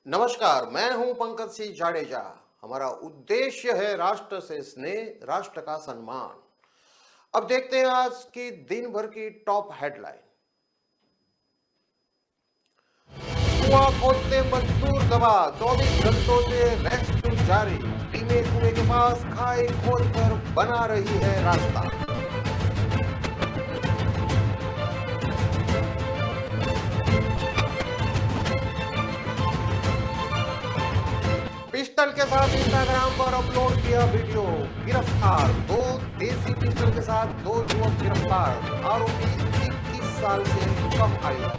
नमस्कार, मैं हूं पंकज सिंह जाडेजा। हमारा उद्देश्य है राष्ट्र से स्नेह, राष्ट्र का सम्मान। अब देखते हैं आज की दिन भर की टॉप हेडलाइन। कुआं खोदते मजदूर दबा, 24 घंटों से रेस्क्यू जारी। टीमें कुएं के पास खाई खोद कर बना रही है रास्ता। पिस्टल के साथ इंस्टाग्राम पर अपलोड किया वीडियो, गिरफ्तार। दो देसी पिस्टल के साथ दो युवक गिरफ्तार। आरोपी 21 साल से कम आयु।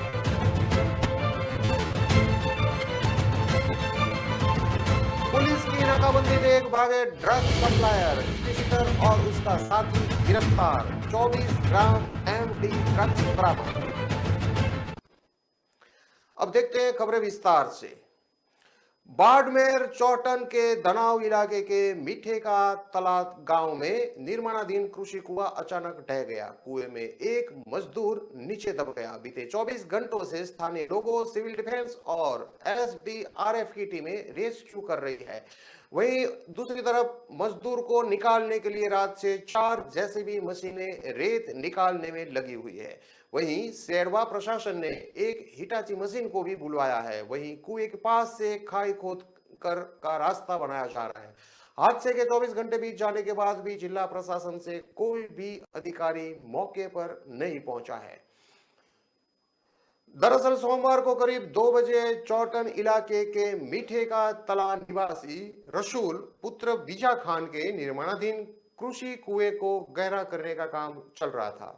पुलिस की नाकाबंदी देख भागे ड्रग सप्लायर, पिस्टल और उसका साथी गिरफ्तार। 24 ग्राम एमडी ड्रग्स बरामद। अब देखते हैं खबरें विस्तार से। बाड़मेर चौटन के दनाव इलाके के मीठे का तलाब गांव में निर्माणाधीन कृषि कुआं अचानक ढह गया। कुएं में एक मजदूर नीचे दब गया। बीते 24 घंटों से स्थानीय लोगों, सिविल डिफेंस और एसडीआरएफ की टीमें रेस्क्यू कर रही है। वहीं दूसरी तरफ मजदूर को निकालने के लिए रात से 4 जेसीबी मशीनें रेत निकालने में लगी हुई है। वहीं सेरवा प्रशासन ने एक हिटाची मशीन को भी बुलवाया है। वहीं कुएं के पास से खाई खोद कर का रास्ता बनाया जा रहा है। हादसे के 24 घंटे बीत जाने के बाद भी जिला प्रशासन से कोई भी अधिकारी मौके पर नहीं पहुंचा है। दरअसल सोमवार को करीब 2 बजे चौटन इलाके के मीठे का तला निवासी रसूल पुत्र बीजा खान के निर्माणाधीन कृषि कुएं को गहरा करने का काम चल रहा था।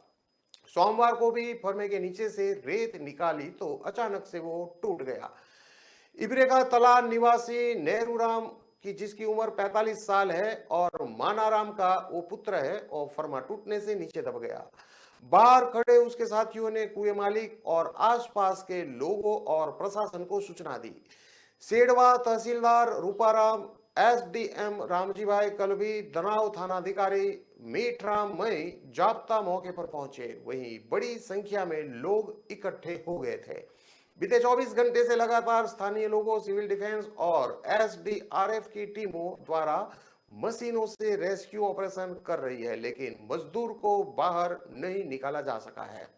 सोमवार को भी फर्मे के नीचे से रेत निकाली तो अचानक से वो टूट गया। इब्रे का तला निवासी नेहरूराम की जिसकी उम्र 45 साल है और मानाराम का वो पुत्र है और फर्मा टूटने से नीचे दब गया। बाहर खड़े उसके साथियों ने कुएं मालिक और आसपास के लोगों और प्रशासन को सूचना दी। सेडवा तहसीलदार रूपाराम, एसडीएम रामजी भाई कलवी, दनाव थानाधिकारी मीठराम मई जाप्ता मौके पर पहुंचे। वहीं बड़ी संख्या में लोग इकट्ठे हो गए थे। बीते 24 घंटे से लगातार स्थानीय लोगों, सिविल डिफेंस और एसडीआरएफ की टीमों द्वारा मशीनों से रेस्क्यू ऑपरेशन कर रही है, लेकिन मजदूर को बाहर नहीं निकाला जा सका है।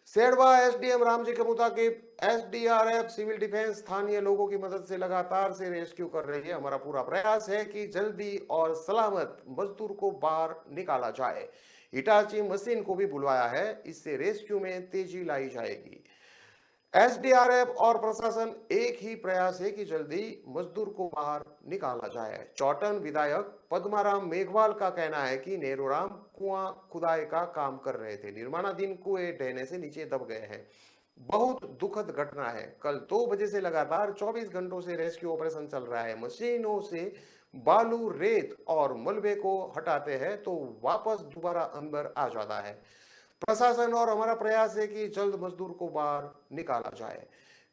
सेडवा एसडीएम रामजी के मुताबिक एसडीआरएफ, सिविल डिफेंस स्थानीय लोगों की मदद से लगातार से रेस्क्यू कर रही है। हमारा पूरा प्रयास है कि जल्दी और सलामत मजदूर को बाहर निकाला जाए। हिटाची मशीन को भी बुलवाया है, इससे रेस्क्यू में तेजी लाई जाएगी। एसडीआरएफ और प्रशासन एक ही प्रयास है कि जल्दी मजदूर को बाहर निकाला जाए। चौटन विधायक पद्माराम मेघवाल का कहना है कि नेहरूराम कुआं खुदाई का काम कर रहे थे। निर्माणाधीन कुएं ढहने से नीचे दब गए हैं। बहुत दुखद घटना है। कल 2 बजे से लगातार 24 घंटों से रेस्क्यू ऑपरेशन चल रहा है। मशीनों से बालू, रेत और मलबे को हटाते हैं तो वापस दोबारा अंदर आ जाता है। प्रशासन और हमारा प्रयास है कि जल्द मजदूर को बाहर निकाला जाए।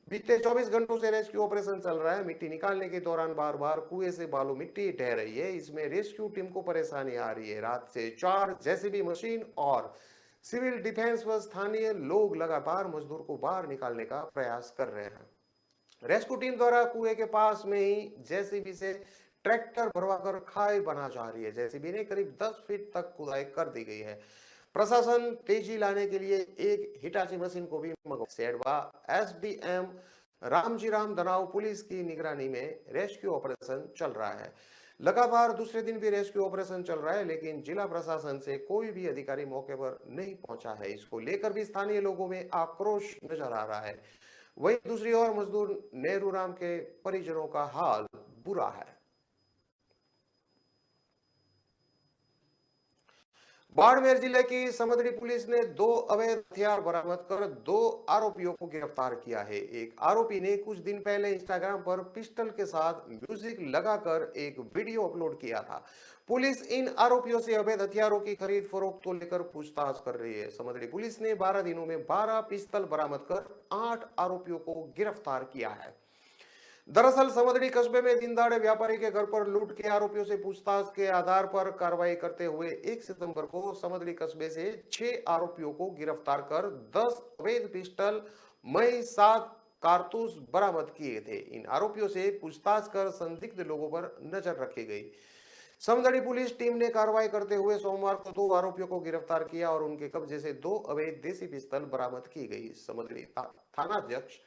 बीते 24 घंटों से रेस्क्यू ऑपरेशन चल रहा है। मिट्टी निकालने के दौरान बार बार कुएं से बालू मिट्टी ढह रही है। इसमें रेस्क्यू टीम को परेशानी आ रही है। रात से 4 जेसीबी मशीन और सिविल डिफेंस व स्थानीय लोग लगातार मजदूर को बाहर निकालने का प्रयास कर रहे हैं। रेस्क्यू टीम द्वारा कुएं के पास में ही जेसीबी से ट्रैक्टर भरवाकर खाई बना जा रही है। जेसीबी ने करीब 10 फीट तक खुदाई कर दी गई है। प्रशासन तेजी लाने के लिए एक हिटाची मशीन को भी मंगवा। सेडवा एसडीएम रामजी राम दनाव पुलिस की निगरानी में रेस्क्यू ऑपरेशन चल रहा है। लगातार दूसरे दिन भी रेस्क्यू ऑपरेशन चल रहा है, लेकिन जिला प्रशासन से कोई भी अधिकारी मौके पर नहीं पहुंचा है। इसको लेकर भी स्थानीय लोगों में आक्रोश नजर आ रहा है। वहीं दूसरी ओर मजदूर नेहरूराम के परिजनों का हाल बुरा है। बाड़मेर जिले की समदड़ी पुलिस ने 2 अवैध हथियार बरामद कर 2 आरोपियों को गिरफ्तार किया है। एक आरोपी ने कुछ दिन पहले इंस्टाग्राम पर पिस्टल के साथ म्यूजिक लगाकर एक वीडियो अपलोड किया था। पुलिस इन आरोपियों से अवैध हथियारों की खरीद फरोख्त को लेकर पूछताछ कर रही है। समदड़ी पुलिस ने 12 दिनों में 12 पिस्टल बरामद कर 8 आरोपियों को गिरफ्तार किया है। दरअसल समदड़ी कस्बे में दिनदाड़े व्यापारी के घर पर लूट के आरोपियों से पूछताछ के आधार पर कार्रवाई करते हुए 1 सितंबर को समदड़ी कस्बे से 6 आरोपियों को गिरफ्तार कर 10 अवैध पिस्टल, मई 7 कारतूस बरामद किए थे। इन आरोपियों से पूछताछ कर संदिग्ध लोगों पर नजर रखी गई। समदड़ी पुलिस टीम ने कार्रवाई करते हुए सोमवार को 2 आरोपियों को गिरफ्तार किया और उनके कब्जे से 2 अवैध देसी पिस्तौल बरामद की गई। समदड़ी थानाध्यक्ष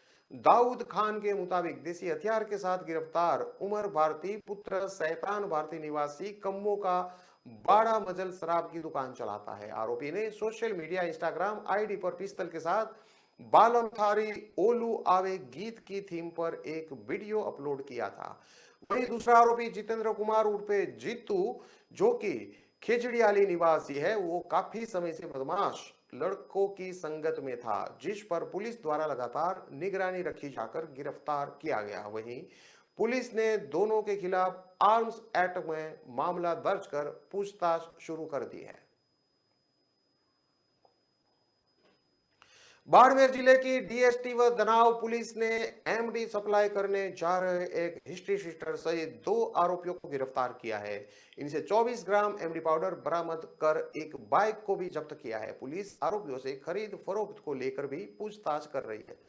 दाऊद खान के मुताबिक देसी हथियार के साथ गिरफ्तार उमर भारती पुत्र सैतान भारती निवासी कम्मो का बाड़ा मजल शराब की दुकान चलाता है। आरोपी ने सोशल मीडिया इंस्टाग्राम आईडी पर पिस्तौल के साथ बालम थारी ओलू आवे गीत की थीम पर एक वीडियो अपलोड किया था। वहीं दूसरा आरोपी जितेंद्र कुमार उर्फे जीतू, जो कि खेजड़ियाली निवासी है, वो काफी समय से बदमाश लड़कों की संगत में था, जिस पर पुलिस द्वारा लगातार निगरानी रखी जाकर गिरफ्तार किया गया। वहीं पुलिस ने दोनों के खिलाफ आर्म्स एक्ट में मामला दर्ज कर पूछताछ शुरू कर दी है। बाड़मेर जिले की डीएसटी व दनाव पुलिस ने एमडी सप्लाई करने जा रहे एक हिस्ट्री शीटर सहित 2 आरोपियों को गिरफ्तार किया है। इनसे 24 ग्राम एमडी पाउडर बरामद कर एक बाइक को भी जब्त किया है। पुलिस आरोपियों से खरीद फरोख्त को लेकर भी पूछताछ कर रही है।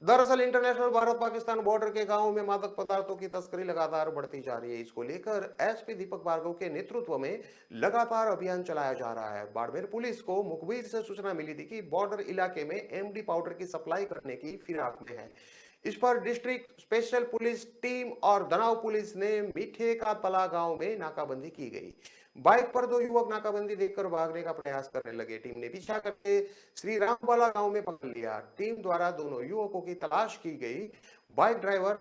दरअसल इंटरनेशनल भारत पाकिस्तान बॉर्डर के गांवों में मादक पदार्थों की तस्करी लगातार बढ़ती जा रही है। इसको लेकर एसपी दीपक भार्गव के नेतृत्व में लगातार अभियान चलाया जा रहा है। बाड़मेर पुलिस को मुखबिर से सूचना मिली थी कि बॉर्डर इलाके में एमडी पाउडर की सप्लाई करने की फिराक में है। इस पर डिस्ट्रिक्ट स्पेशल पुलिस टीम और दनाव पुलिस ने मीठे का तला गांव में नाकाबंदी की गई। बाइक पर 2 युवक नाकाबंदी देखकर भागने का प्रयास करने लगे। टीम ने पीछा करके श्री रामवाला गांव में पकड़ लिया। टीम द्वारा दोनों युवकों की तलाश की गई। बाइक ड्राइवर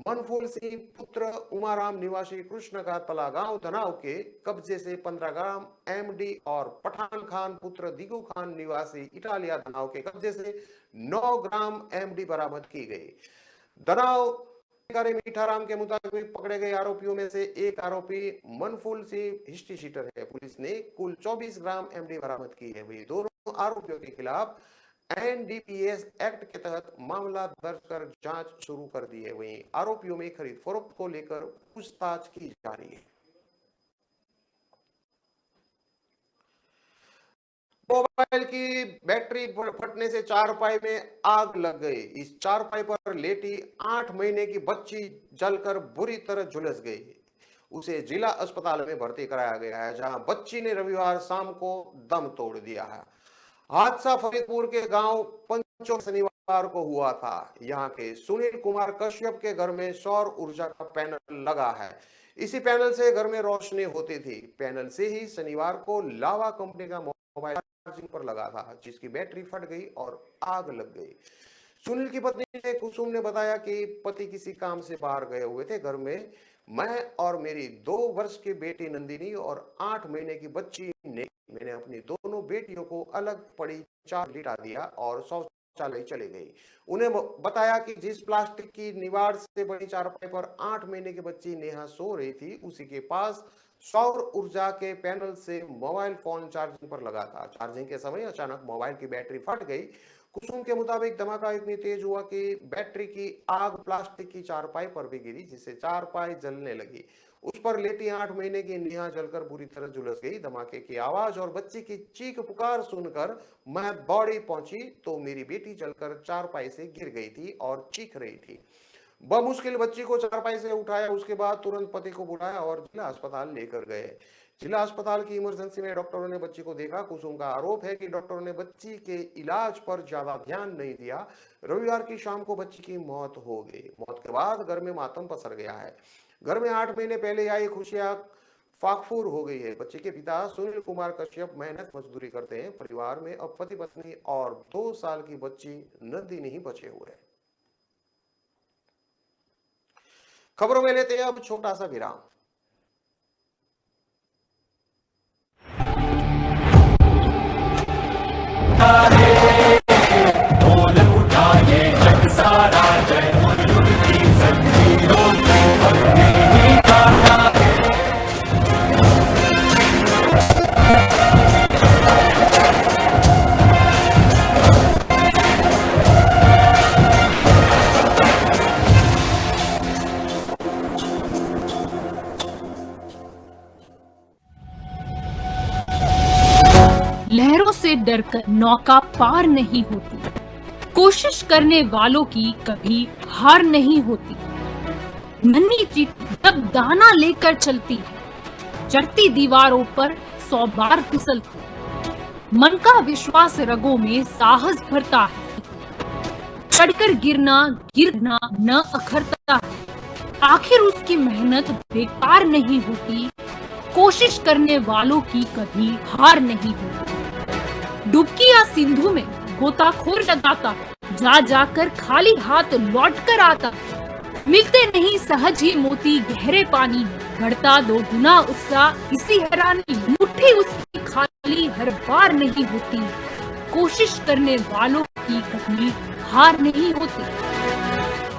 मनफूल सिंह पुत्र उमाराम निवासी कृष्ण का तला गांव दनाव के कब्जे से 15 ग्राम एमडी और पठान खान पुत्र दिगू खान निवासी इटालिया दनाव के कब्जे से 9 ग्राम एमडी बरामद की गई। दनाव मीठाराम के मुताबिक पकड़े गए आरोपियों में से एक आरोपी मनफूल सिंह हिस्ट्री शीटर है। पुलिस ने कुल 24 ग्राम एमडी बरामद की है। वही दोनों आरोपियों के खिलाफ एनडीपीएस एक्ट के तहत मामला दर्ज कर जांच शुरू कर दी है। वहीं आरोपियों में खरीद फरोख्त को लेकर पूछताछ की जा रही है। मोबाइल की बैटरी फटने से चारपाई में आग लग गई। इस चारपाई पर लेटी 8 महीने की बच्ची जलकर बुरी तरह झुलस गई। उसे जिला अस्पताल में भर्ती कराया गया है, जहां बच्ची ने रविवार शाम को दम तोड़ दिया है। हादसा फरीदपुर के गांव पंचो शनिवार को हुआ था। यहां के सुनील कुमार कश्यप के घर में सौर ऊर्जा का पैनल लगा है। इसी पैनल से घर में रोशनी होती थी। पैनल से ही शनिवार को लावा कंपनी का मोबाइल चार्जिंग पर लगा था, जिसकी बैटरी फट गई और आग लग गई। सुनील की पत्नी ने कुसुम ने बताया कि पति किसी काम से बाहर गए हुए थे। घर में मैं और मेरी 2 वर्ष की बेटी नंदिनी और 8 महीने की बच्ची ने मैंने अपनी दोनों बेटियों को अलग पड़ी चार लिटा दिया और शौचालय चले गई। उन्हें बताया कि जिस प्लास्टिक की निवाड़ से बनी चारपाई पर 8 महीने की बच्ची नेहा सो रही थी, उसी के पास सौर ऊर्जा के पैनल से मोबाइल फोन चार्जिंग पर लगा था। चार्जिंग के समय अचानक मोबाइल की बैटरी फट गई। कुसुम के मुताबिक धमाका इतनी तेज हुआ कि बैटरी की आग प्लास्टिक की चारपाई पर भी गिरी, जिससे चारपाई जलने लगी। उस पर लेटी 8 महीने की नेहा जलकर बुरी तरह झुलस गई। धमाके की आवाज और बच्ची की चीख पुकार सुनकर मैं दौड़ी पहुंची तो मेरी बेटी जलकर चारपाई से गिर गई थी और चीख रही थी। बमुश्किल बच्ची को चारपाई से उठाया। उसके बाद तुरंत पति को बुलाया और जिला अस्पताल लेकर गए। जिला अस्पताल की इमरजेंसी में डॉक्टरों ने बच्ची को देखा। कुसुम का आरोप है कि डॉक्टरों ने बच्ची के इलाज पर ज्यादा ध्यान नहीं दिया। रविवार की शाम को बच्ची की मौत हो गई। मौत के बाद घर में मातम पसर गया है। घर में 8 महीने पहले आई खुशियां फाकफूर हो गई है। बच्चे के पिता सुनील कुमार कश्यप मेहनत मजदूरी करते हैं। परिवार में अब पति पत्नी और 2 साल की बच्ची नंदिनी ही बचे हुए हैं। खबरों में लेते हैं अब छोटा सा विराम। लहरों से डरकर नौका पार नहीं होती, कोशिश करने वालों की कभी हार नहीं होती। नन्ही चींटी जब दाना लेकर चलती है, चढ़ती दीवारों पर 100 बार फिसलती है। मन का विश्वास रगों में साहस भरता है। चढ़कर गिरना न अखरता है। आखिर उसकी मेहनत बेकार नहीं होती। कोशिश करने वालों की कभी हार नहीं होती। डुबकी या सिंधु में गोताखोर लगाता है, जा जाकर खाली हाथ लौट कर आता। मिलते नहीं सहज ही मोती गहरे पानी में, बढ़ता 2 गुना उत्साह इसी हैरानी। मुट्ठी उसकी खाली हर बार नहीं होती। कोशिश करने वालों की कभी हार नहीं होती।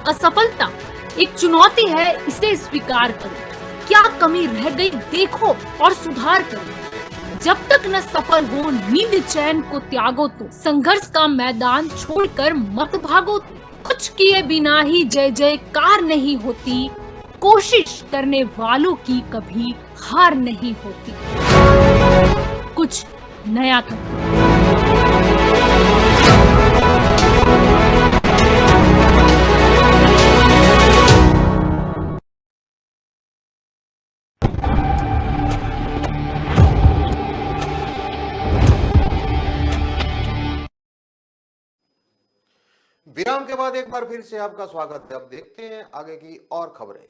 असफलता एक चुनौती है, इसे स्वीकार करो। क्या कमी रह गई देखो और सुधार करो। जब तक न सफल हो नींद चैन को त्यागो तो, संघर्ष का मैदान छोड़कर मत भागो तो। कुछ किए बिना ही जय जयकार नहीं होती। कोशिश करने वालों की कभी हार नहीं होती। कुछ नया करो। विराम के बाद एक बार फिर से आपका स्वागत है। अब देखते हैं आगे की और खबरें।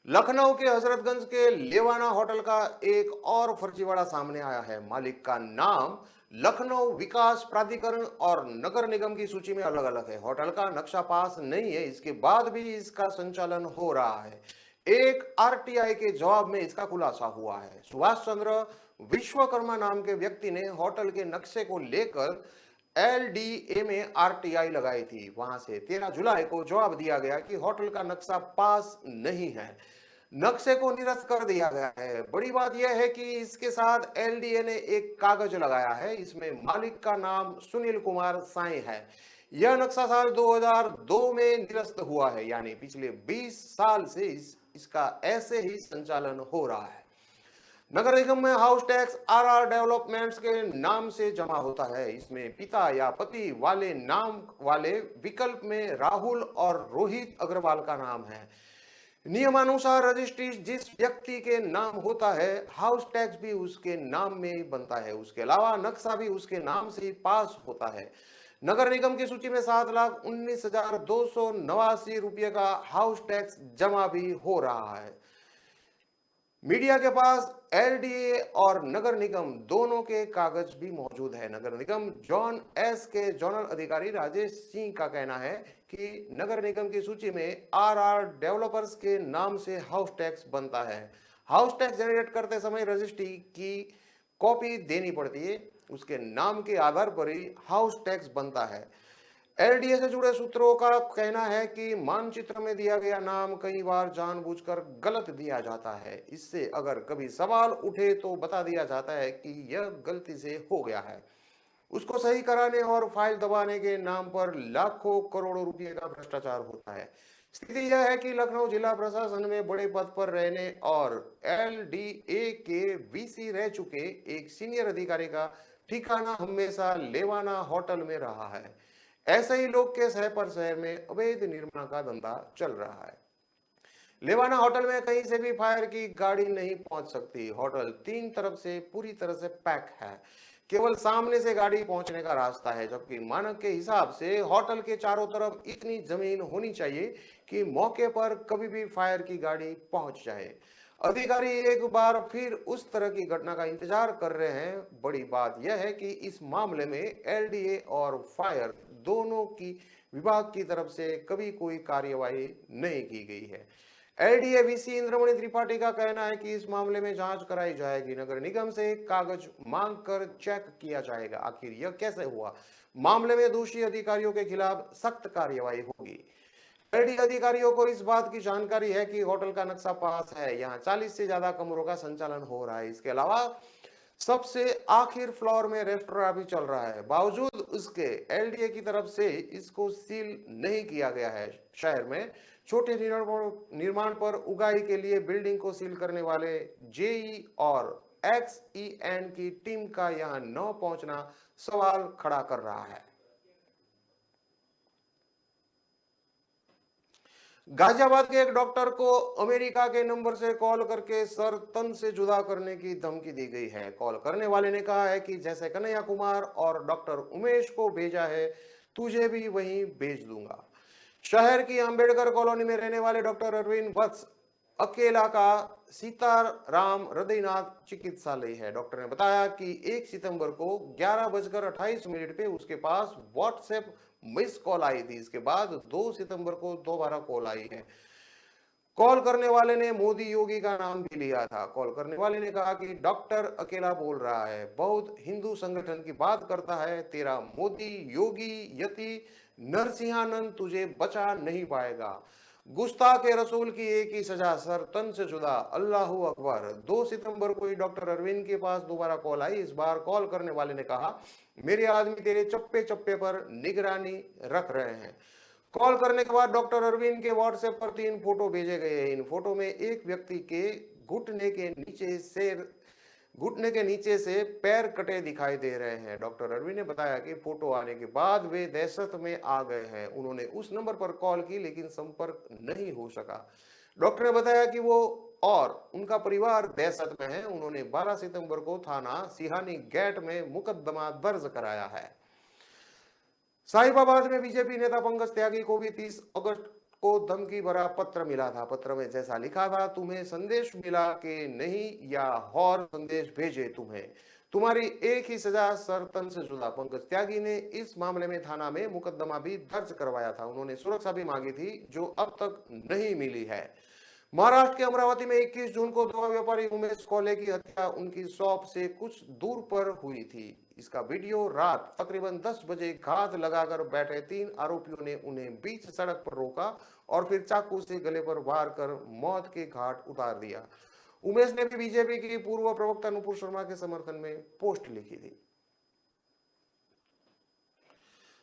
लखनऊ के हजरतगंज के लेवाना होटल का एक और फर्जीवाड़ा सामने आया है। मालिक का नाम लखनऊ विकास प्राधिकरण और नगर निगम की सूची में अलग अलग है। होटल का नक्शा पास नहीं है, इसके बाद भी इसका संचालन हो रहा है। एक आरटीआई के जवाब में इसका खुलासा हुआ है। सुभाष चंद्र विश्वकर्मा नाम के व्यक्ति ने होटल के नक्शे को लेकर एलडीए में आरटीआई लगाई थी। वहां से 13 जुलाई को जवाब दिया गया कि होटल का नक्शा पास नहीं है, नक्शे को निरस्त कर दिया गया है। बड़ी बात यह है कि इसके साथ एलडीए ने एक कागज लगाया है, इसमें मालिक का नाम सुनील कुमार साई है। यह नक्शा साल 2002 में निरस्त हुआ है, यानी पिछले 20 साल से इसका ऐसे ही संचालन हो रहा है। नगर निगम में हाउस टैक्स आरआर डेवलपमेंट्स के नाम से जमा होता है। इसमें पिता या पति वाले नाम वाले विकल्प में राहुल और रोहित अग्रवाल का नाम है। नियमानुसार रजिस्ट्री जिस व्यक्ति के नाम होता है, हाउस टैक्स भी उसके नाम में ही बनता है। उसके अलावा नक्शा भी उसके नाम से ही पास होता है। नगर निगम की सूची में 7,19,289 रुपये का हाउस टैक्स जमा भी हो रहा है। मीडिया के पास एलडीए और नगर निगम दोनों के कागज भी मौजूद है। नगर निगम जॉन एस के जोनल अधिकारी राजेश सिंह का कहना है कि नगर निगम की सूची में आरआर डेवलपर्स के नाम से हाउस टैक्स बनता है। हाउस टैक्स जनरेट करते समय रजिस्ट्री की कॉपी देनी पड़ती है, उसके नाम के आधार पर ही हाउस टैक्स बनता है। एलडीए से जुड़े सूत्रों का कहना है कि मानचित्र में दिया गया नाम कई बार जानबूझकर गलत दिया जाता है। इससे अगर कभी सवाल उठे तो बता दिया जाता है कि यह गलती से हो गया है। उसको सही कराने और फाइल दबाने के नाम पर लाखों करोड़ों रुपए का भ्रष्टाचार होता है। स्थिति यह है कि लखनऊ जिला प्रशासन में बड़े पद पर रहने और एलडीए के वीसी रह चुके एक सीनियर अधिकारी का ठिकाना हमेशा लेवाना होटल में रहा है। ऐसे ही लोग के शहर पर शहर में अवैध निर्माण का धंधा चल रहा है। लेवाना होटल में कहीं से भी फायर की गाड़ी नहीं पहुंच सकती। होटल 3 तरफ से पूरी तरह से पैक है, केवल सामने से गाड़ी पहुंचने का रास्ता है, जबकि मानक के हिसाब से होटल के चारों तरफ इतनी जमीन होनी चाहिए कि मौके पर कभी भी फायर की गाड़ी पहुंच जाए। अधिकारी एक बार फिर उस तरह की घटना का इंतजार कर रहे हैं। बड़ी बात यह है कि इस मामले में एलडीए और फायर दोनों की विभाग की तरफ से कभी कोई कार्यवाही नहीं की गई है। एलडीए वीसी इंद्रमणि त्रिपाठी का कहना है कि इस मामले में जांच कराई जाएगी। नगर निगम से कागज मांग कर चेक किया जाएगा आखिर यह कैसे हुआ। मामले में दोषी अधिकारियों के खिलाफ सख्त कार्यवाही होगी। एलडी अधिकारियों को इस बात की जानकारी है कि होटल का नक्शा पास है, यहाँ 40 से ज्यादा कमरों का संचालन हो रहा है। इसके अलावा सबसे आखिर फ्लोर में रेस्टोरेंट भी चल रहा है। बावजूद उसके एलडीए की तरफ से इसको सील नहीं किया गया है। शहर में छोटे निर्माण पर उगाही के लिए बिल्डिंग को सील करने वाले जेई और एक्सईएन की टीम का यहाँ न पहुंचना सवाल खड़ा कर रहा है। गाजियाबाद के एक डॉक्टर को अमेरिका के नंबर से कॉल करके सर तन से जुदा करने की धमकी दी गई है। कॉल करने वाले ने कहा है कि जैसे कन्हैया कुमार और डॉक्टर उमेश को भेजा है, तुझे भी वहीं भेज दूंगा। शहर की अंबेडकर कॉलोनी में रहने वाले डॉक्टर अरविंद वत्स अकेला का सीताराम हृदयनाथ चिकित्सालय है। डॉक्टर ने बताया कि 1 सितंबर को 11:28 पे उसके पास व्हाट्सएप मिस कॉल आई थी। इसके बाद 2 सितंबर को दोबारा कॉल आई है। कॉल करने वाले ने मोदी योगी का नाम भी लिया था। कॉल करने वाले ने कहा कि डॉक्टर अकेला बोल रहा है, बहुत हिंदू संगठन की बात करता है, तेरा मोदी योगी यति नरसिंहानंद तुझे बचा नहीं पाएगा। गुस्ताख रसूल की एक ही सजा, सर तन से जुदा, अल्लाहू अकबर। 2 सितंबर को ही डॉक्टर अरविंद के पास दोबारा कॉल आई। इस बार कॉल करने वाले ने कहा, मेरे आदमी तेरे चप्पे चप्पे पर निगरानी रख रहे हैं। कॉल करने के बाद डॉक्टर अरविंद के व्हाट्सएप पर 3 फोटो भेजे गए हैं। इन फोटो में एक व्यक्ति के घुटने के नीचे से पैर कटे दिखाई दे रहे हैं। डॉक्टर अरविंद ने बताया कि फोटो आने के बाद वे दहशत में आ गए हैं। उन्होंने उस नंबर पर कॉल की लेकिन संपर्क नहीं हो सका। डॉक्टर ने बताया कि वो और उनका परिवार दहशत में है। उन्होंने 12 सितंबर को थाना सिहानी गेट में मुकदमा दर्ज कराया है। साहिबाबाद में बीजेपी नेता पंकज त्यागी को भी 30 अगस्त को धमकी भरा पत्र मिला था। पत्र में जैसा लिखा था, तुम्हें संदेश मिला कि नहीं या और संदेश भेजे तुम्हें, तुम्हारी एक ही सजा, सर तन से जुदा। पंकज त्यागी ने इस मामले में थाना में मुकदमा भी दर्ज करवाया था। उन्होंने सुरक्षा भी मांगी थी जो अब तक नहीं मिली है। महाराष्ट्र के अमरावती में 21 जून को दवा व्यापारी उमेश कोले की हत्या उनकी शॉप से कुछ दूर पर हुई थी। इसका वीडियो रात तकरीबन 10 बजे घात लगाकर बैठे 3 आरोपियों ने उन्हें बीच सड़क पर रोका और फिर चाकू से गले पर वार कर मौत के घाट उतार दिया। उमेश ने भी बीजेपी की पूर्व प्रवक्ता नुपुर शर्मा के समर्थन में पोस्ट लिखी थी।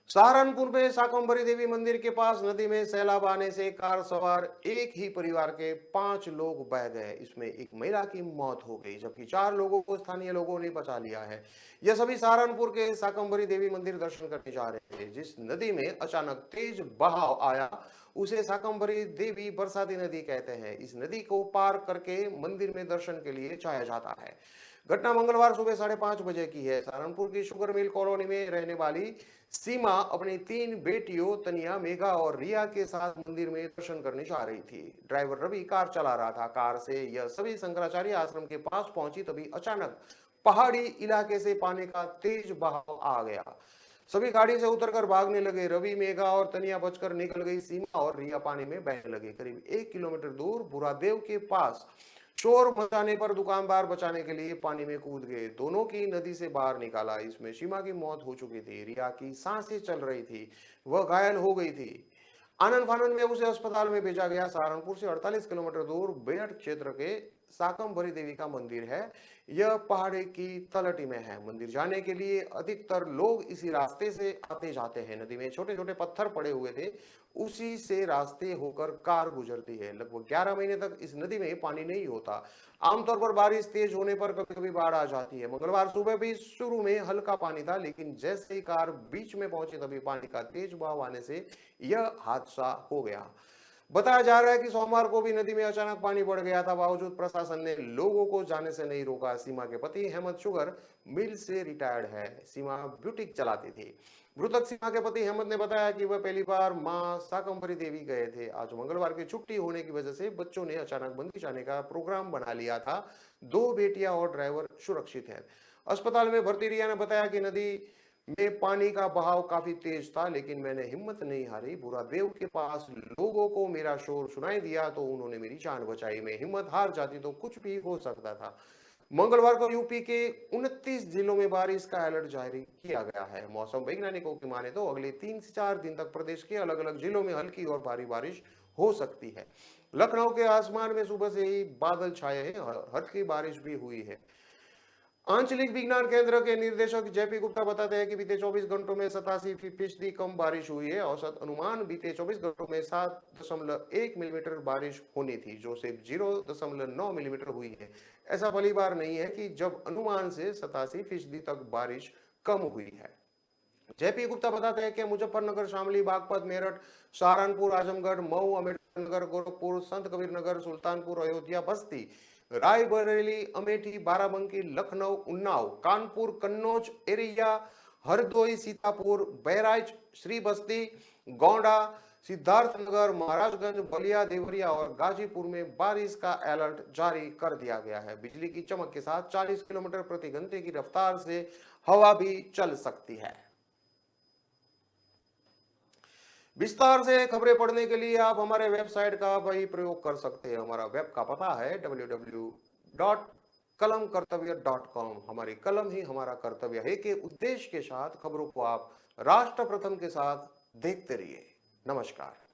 सहारनपुर में शाकंभरी देवी मंदिर के पास नदी में सैलाब आने से कार सवार एक ही परिवार के 5 लोग बह गए। इसमें एक महिला की मौत हो गई जबकि 4 लोगों को स्थानीय लोगों ने बचा लिया है। यह सभी सहारनपुर के शाकंभरी देवी मंदिर दर्शन करने जा रहे थे। जिस नदी में अचानक तेज बहाव आया उसे शाकंभरी देवी बरसाती नदी कहते हैं। इस नदी को पार करके मंदिर में दर्शन के लिए जाया जाता है। घटना मंगलवार सुबह 5:30 बजे की है। सहारनपुर की शुगर मिल कॉलोनी में रहने वाली सीमा अपनी 3 बेटियों तनिया, मेघा और रिया के साथ मंदिर में दर्शन करने जा रही थी। ड्राइवर रवि कार चला रहा था। कार से यह सभी शंकराचार्य आश्रम के पास पहुंची तभी अचानक पहाड़ी इलाके से पानी का तेज बहाव आ गया। सभी गाड़ी से उतरकर भागने लगे। रवि, मेघा और तनिया बचकर निकल गई। सीमा और रिया पानी में बहने लगी। करीब 1 किलोमीटर दूर बुरादेव के पास शोर मचाने पर दुकानदार बचाने के लिए पानी में कूद गए। दोनों की नदी से बाहर निकाला। इसमें सीमा की मौत हो चुकी थी। रिया की सांसें चल रही थी, वह घायल हो गई थी। आनंद फानंद में उसे अस्पताल में भेजा गया। सहारनपुर से 48 किलोमीटर दूर बेहट क्षेत्र के शाकंभरी देवी का मंदिर है। यह पहाड़ी की तलहटी में है। मंदिर जाने के लिए अधिकतर लोग इसी रास्ते से आते जाते हैं। नदी में छोटे छोटे पत्थर पड़े हुए थे, उसी से रास्ते होकर कार गुजरती है। लगभग 11 महीने तक इस नदी में पानी नहीं होता। आमतौर पर बारिश तेज होने पर कभी कभी बाढ़ आ जाती है। मंगलवार सुबह भी शुरू में हल्का पानी था, लेकिन जैसे ही कार बीच में पहुंची तभी पानी का तेज बहाव आने से यह हादसा हो गया। बताया जा रहा है कि सोमवार को भी नदी में अचानक पानी बढ़ गया था। बावजूद प्रशासन ने लोगों को जाने से नहीं रोका। सीमा के पति हेमंत शुगर मिल से रिटायर्ड है। सीमा ब्यूटिक चलाती थी। मृतक सीमा के पति हेमंत ने बताया कि वह पहली बार मां शाकंभरी देवी गए थे। आज मंगलवार की छुट्टी होने की वजह से बच्चों ने अचानक मंदिर जाने का प्रोग्राम बना लिया था। 2 बेटियां और ड्राइवर सुरक्षित है। अस्पताल में भर्ती रिया ने बताया कि नदी में पानी का बहाव काफी तेज था, लेकिन मैंने हिम्मत नहीं हारी। बुरादेव के पास लोगों को मेरा शोर सुनाई दिया तो उन्होंने मेरी जान बचाई। मैं हिम्मत हार जाती तो कुछ भी हो सकता था। मंगलवार को यूपी के 29 जिलों में बारिश का अलर्ट जारी किया गया है। मौसम वैज्ञानिकों की माने तो अगले 3 से 4 दिन तक प्रदेश के अलग अलग जिलों में हल्की और भारी बारिश हो सकती है। लखनऊ के आसमान में सुबह से ही बादल छाए हैं और हल्की बारिश भी हुई है। आंचलिक विज्ञान केंद्र के निर्देशक जेपी गुप्ता बताते हैं कि बीते 24 घंटों में 87% कम बारिश हुई है। औसत अनुमान बीते 24 घंटों में 7.1 मिलीमीटर बारिश होनी थी, जो सिर्फ 0.9 मिलीमीटर हुई है। ऐसा पहली बार नहीं है कि जब अनुमान से 87% तक बारिश कम हुई है। जेपी गुप्ता बताते हैं कि मुजफ्फरनगर, शामली, बागपत, मेरठ, सहारनपुर, आजमगढ़, मऊ, अम्बेडकर नगर, गोरखपुर, संत कबीर नगर, सुल्तानपुर, अयोध्या, बस्ती, रायबरेली, अमेठी, बाराबंकी, लखनऊ, उन्नाव, कानपुर, कन्नौज एरिया, हरदोई, सीतापुर, बहराइच, श्री बस्ती, गोंडा, सिद्धार्थनगर, महाराजगंज, बलिया, देवरिया और गाजीपुर में बारिश का अलर्ट जारी कर दिया गया है। बिजली की चमक के साथ 40 किलोमीटर प्रति घंटे की रफ्तार से हवा भी चल सकती है। विस्तार से खबरें पढ़ने के लिए आप हमारे वेबसाइट का भी प्रयोग कर सकते हैं। हमारा वेब का पता है www.kalamkartavya.com। हमारी कलम ही हमारा कर्तव्य है के उद्देश्य के साथ खबरों को आप राष्ट्र प्रथम के साथ देखते रहिए। नमस्कार।